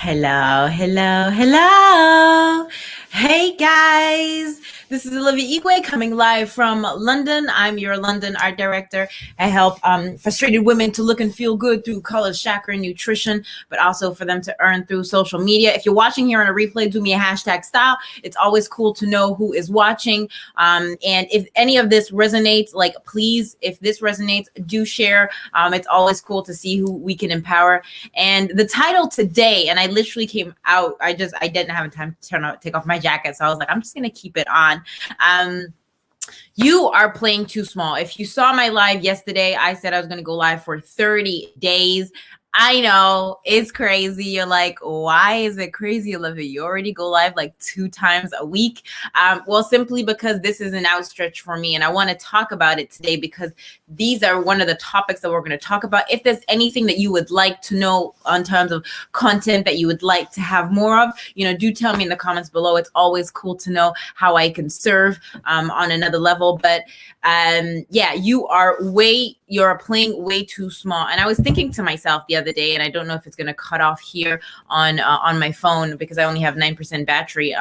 Hello, hello, hello. Hey guys, this is Olivia coming live from London. I'm your London art director. I help frustrated women to look and feel good through color, chakra, and nutrition, but also for them to earn through social media. If you're watching here on a replay, do me a hashtag style. It's always cool to know who is watching. And if any of this resonates, like please, if this resonates, do share. It's always cool to see who we can empower. And the title today, and I literally came out, I didn't have time to take off my jacket. So I was like, I'm just going to keep it on. You are playing too small. If you saw my live yesterday, I said I was going to go live for 30 days. I know it's crazy. You're like, why is it crazy, Olivia? You already go live like 2 times a week. Well, simply because this is an outstretch for me. And I want to talk about it today because these are one of the topics that we're going to talk about. If there's anything that you would like to know in terms of content that you would like to have more of, do tell me in the comments below. It's always cool to know how I can serve on another level. But yeah, you're playing way too small. And I was thinking to myself the other day, and I don't know if it's going to cut off here on my phone because I only have 9% battery.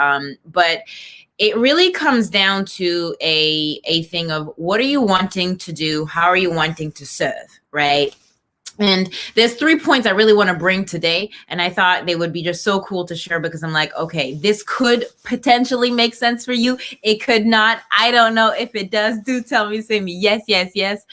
But it really comes down to a thing of what are you wanting to do? How are you wanting to serve, right? And there's 3 points I really want to bring today. And I thought they would be just so cool to share because I'm like, okay, this could potentially make sense for you. It could not. I don't know if it does. Do tell me, say me yes, yes, yes.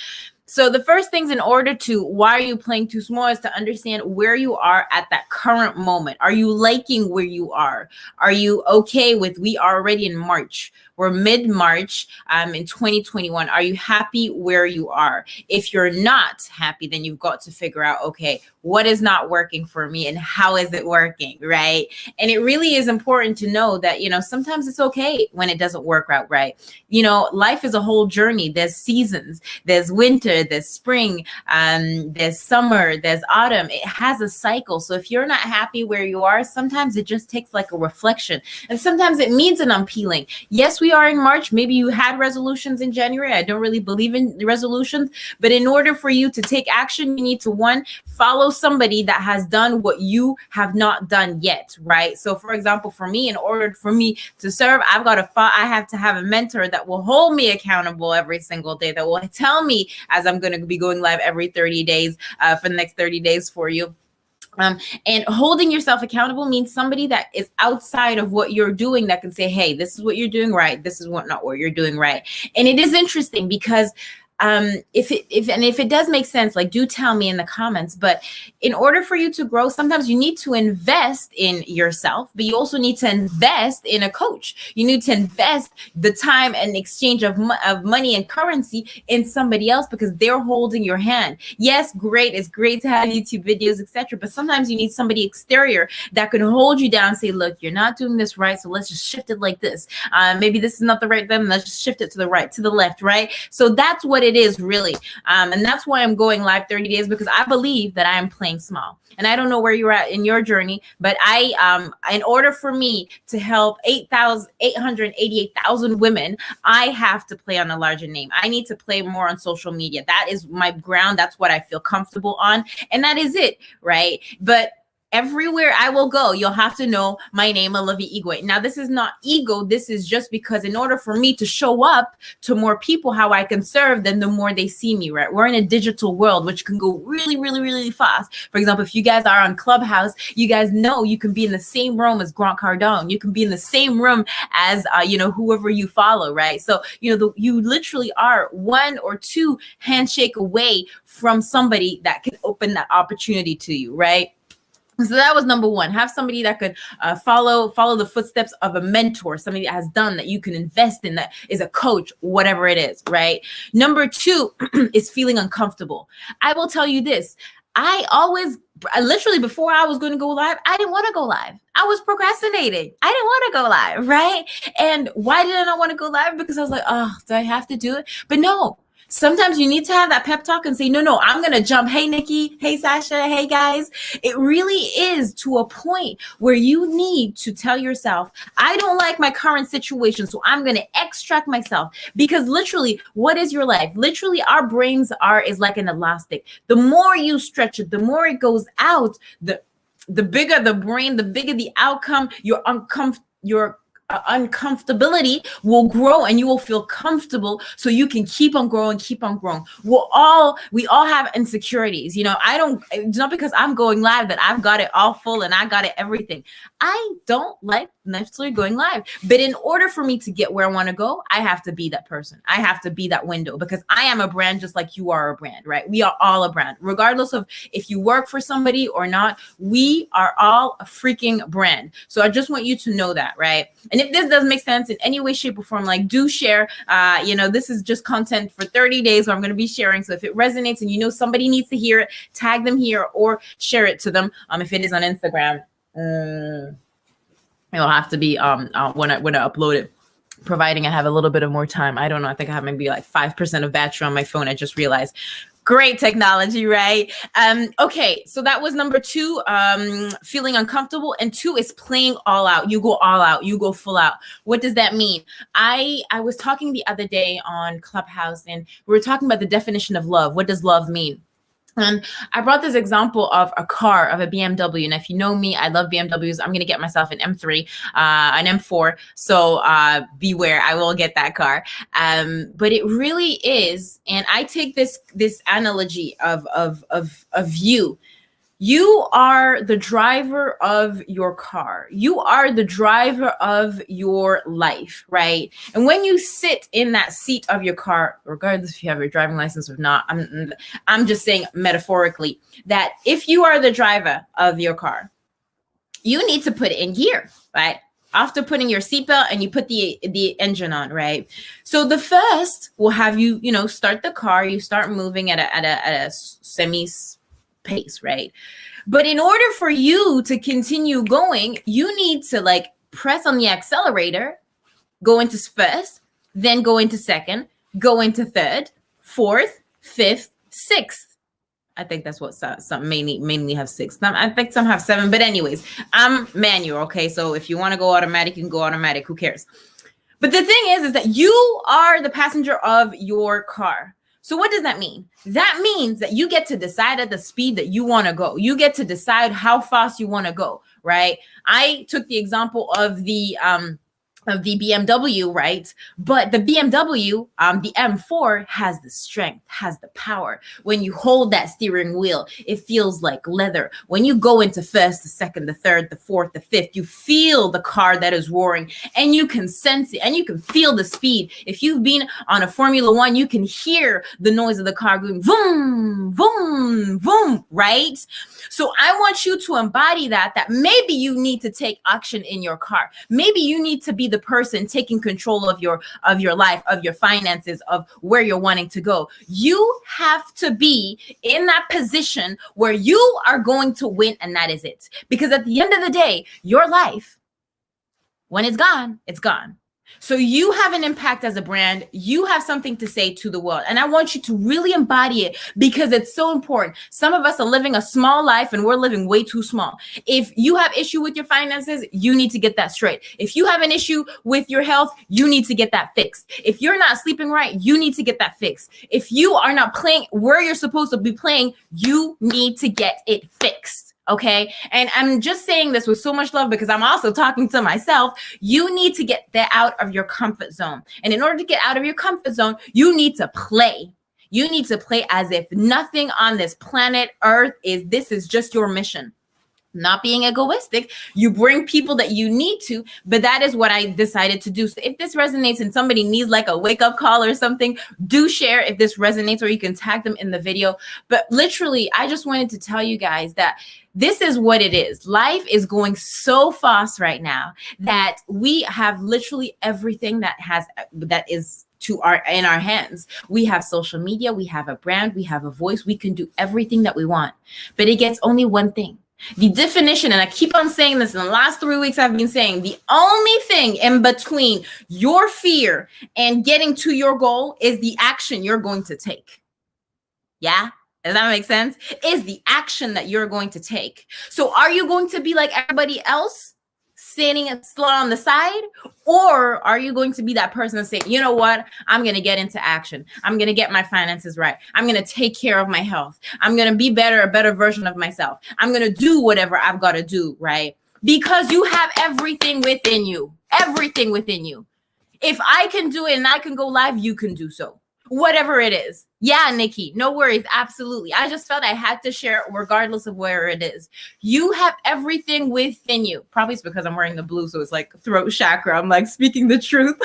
So the first things in order to why are you playing too small is to understand where you are at that current moment. Are you liking where you are? Are you okay with we are already in March? We're mid-March in 2021. Are you happy where you are? If you're not happy, then you've got to figure out, okay, what is not working for me and how is it working, right? And it really is important to know that, sometimes it's okay when it doesn't work out right. Life is a whole journey. There's seasons, there's winter, there's spring, there's summer, there's autumn. It has a cycle. So if you're not happy where you are, sometimes it just takes like a reflection. And sometimes it means an unpeeling. Yes, we are in March. Maybe you had resolutions in January. I don't really believe in resolutions, but in order for you to take action, you need to, 1, follow somebody that has done what you have not done yet, right? So for example, for me, in order for me to serve, I have to have a mentor that will hold me accountable every single day, that will tell me as I'm going to be going live every 30 days for the next 30 days for you. And holding yourself accountable means somebody that is outside of what you're doing that can say, hey, this is what you're doing right. This is not what you're doing right. And it is interesting because if it does make sense, like do tell me in the comments, but in order for you to grow, sometimes you need to invest in yourself, but you also need to invest in a coach. You need to invest the time and exchange of money and currency in somebody else because they're holding your hand. Yes, great. It's great to have YouTube videos, etc. But sometimes you need somebody exterior that can hold you down and say, look, you're not doing this right. So let's just shift it like this. Maybe this is not the right button. Let's just shift it to the right, to the left, right? So that's what it is really. And that's why I'm going live 30 days because I believe that I am playing small. And I don't know where you're at in your journey, but in order for me to help 888,000 women, I have to play on a larger name. I need to play more on social media. That is my ground. That's what I feel comfortable on. And that is it, right? But everywhere I will go, you'll have to know my name, Olivia Igwe. Now, this is not ego. This is just because in order for me to show up to more people how I can serve, then the more they see me, right? We're in a digital world, which can go really, really, really fast. For example, if you guys are on Clubhouse, you guys know you can be in the same room as Grant Cardone. You can be in the same room as, whoever you follow, right? So, you literally are 1 or 2 handshake away from somebody that can open that opportunity to you, right? So that was number 1. Have somebody that could follow the footsteps of a mentor, somebody that has done that you can invest in, that is a coach, whatever it is, right? Number 2 is feeling uncomfortable. I will tell you this. I literally before I was going to go live, I didn't want to go live. I was procrastinating. I didn't want to go live, right? And why did I not want to go live? Because I was like, oh, do I have to do it? But no. Sometimes you need to have that pep talk and say, no, I'm going to jump. Hey, Nikki. Hey, Sasha. Hey, guys. It really is to a point where you need to tell yourself, I don't like my current situation, so I'm going to extract myself. Because literally, what is your life? Literally, our brains is like an elastic. The more you stretch it, the more it goes out, the bigger the brain, the bigger the outcome, your uncomfortability will grow, and you will feel comfortable, so you can keep on growing, keep on growing. We all have insecurities. It's not because I'm going live that I've got it all full and I got it everything. I don't like necessarily going live, but in order for me to get where I want to go, I have to be that person. I have to be that window, because I am a brand just like you are a brand, right? We are all a brand, regardless of if you work for somebody or not. We are all a freaking brand. So I just want you to know that, right? And if this doesn't make sense in any way, shape, or form, like, do share. This is just content for 30 days where I'm going to be sharing. So if it resonates and somebody needs to hear it, tag them here or share it to them. If it is on Instagram, it'll have to be when I upload it, providing I have a little bit of more time. I don't know. I think I have maybe like 5% of battery on my phone. I just realized. Great technology, right? Okay, so that was number 2, feeling uncomfortable. And 2 is playing all out. You go all out. You go full out. What does that mean? I was talking the other day on Clubhouse, and we were talking about the definition of love. What does love mean? And I brought this example of a car, of a BMW. And if you know me, I love BMWs. I'm going to get myself an M3, an M4. So beware, I will get that car. But it really is. And I take this analogy of you. You are the driver of your car. You are the driver of your life, right? And when you sit in that seat of your car, regardless if you have your driving license or not, I'm just saying metaphorically that if you are the driver of your car, you need to put it in gear, right? After putting your seatbelt and you put the engine on, right? So the first will have you, start the car. You start moving at a semi pace, right? But in order for you to continue going, you need to press on the accelerator, go into first, then go into second, go into third, fourth, fifth, sixth. I think that's what some mainly have 6. I think some have 7, but anyways, I'm manual, okay? So if you want to go automatic, you can go automatic. Who cares? But the thing is that you are the passenger of your car. So what does that mean? That means that you get to decide at the speed that you want to go. You get to decide how fast you want to go, right? I took the example of the BMW, right? But the BMW, the M4 has the strength, has the power. When you hold that steering wheel, it feels like leather. When you go into first, the second, the third, the fourth, the fifth, you feel the car that is roaring, and you can sense it, and you can feel the speed. If you've been on a Formula One, you can hear the noise of the car going boom, boom, boom, right? So I want you to embody that maybe you need to take action in your car. Maybe you need to be the person taking control of your life, of your finances, of where you're wanting to go. You have to be in that position where you are going to win, and that is it. Because at the end of the day, your life, when it's gone, it's gone. So you have an impact as a brand. You have something to say to the world. And I want you to really embody it, because it's so important. Some of us are living a small life and we're living way too small. If you have issue with your finances, you need to get that straight. If you have an issue with your health, you need to get that fixed. If you're not sleeping right, you need to get that fixed. If you are not playing where you're supposed to be playing, you need to get it fixed. Okay. And I'm just saying this with so much love, because I'm also talking to myself. You need to get that out of your comfort zone. And in order to get out of your comfort zone, you need to play. You need to play as if nothing on this planet Earth this is just your mission. Not being egoistic, you bring people that you need to, but that is what I decided to do. So if this resonates and somebody needs like a wake-up call or something, do share if this resonates, or you can tag them in the video. But literally, I just wanted to tell you guys that this is what it is. Life is going so fast right now that we have literally everything that is in our hands. We have social media, we have a brand, we have a voice, we can do everything that we want. But it gets only one thing. The definition, and I keep on saying this in the last 3 weeks, I've been saying the only thing in between your fear and getting to your goal is the action you're going to take. Yeah? Does that make sense? Is the action that you're going to take. So are you going to be like everybody else? sitting slow on the side? Or are you going to be that person and say, you know what? I'm going to get into action. I'm going to get my finances right. I'm going to take care of my health. I'm going to be a better version of myself. I'm going to do whatever I've got to do, right? Because you have everything within you. Everything within you. If I can do it and I can go live, you can do so. Whatever it is. Yeah, Nikki, no worries. Absolutely. I just felt I had to share it regardless of where it is. You have everything within you. Probably it's because I'm wearing the blue, so it's like throat chakra. I'm like speaking the truth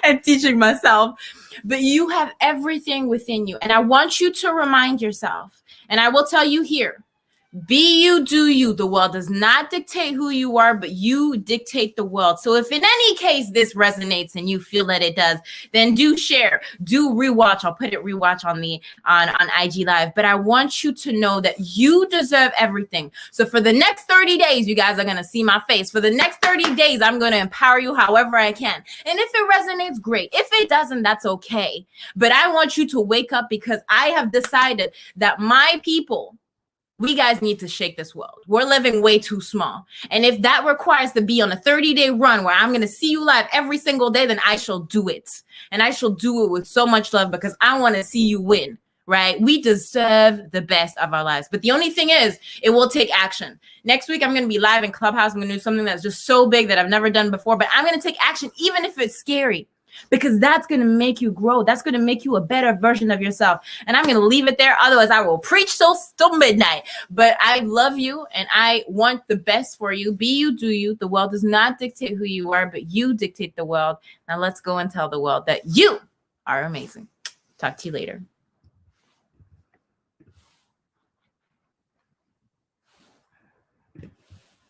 and teaching myself. But you have everything within you. And I want you to remind yourself, and I will tell you here, be you, do you. The world does not dictate who you are, but you dictate the world. So if in any case this resonates and you feel that it does, then do share, do rewatch. I'll put it rewatch on IG Live. But I want you to know that you deserve everything. So for the next 30 days, you guys are going to see my face. For the next 30 days, I'm going to empower you however I can. And if it resonates, great. If it doesn't, that's okay. But I want you to wake up, because I have decided that my people, we guys need to shake this world. We're living way too small. And if that requires to be on a 30-day run where I'm going to see you live every single day, then I shall do it. And I shall do it with so much love, because I want to see you win, right? We deserve the best of our lives. But the only thing is, it will take action. Next week, I'm going to be live in Clubhouse. I'm going to do something that's just so big that I've never done before. But I'm going to take action, even if it's scary. Because that's going to make you grow. That's going to make you a better version of yourself. And I'm going to leave it there. Otherwise, I will preach till midnight. But I love you and I want the best for you. Be you, do you. The world does not dictate who you are, but you dictate the world. Now let's go and tell the world that you are amazing. Talk to you later.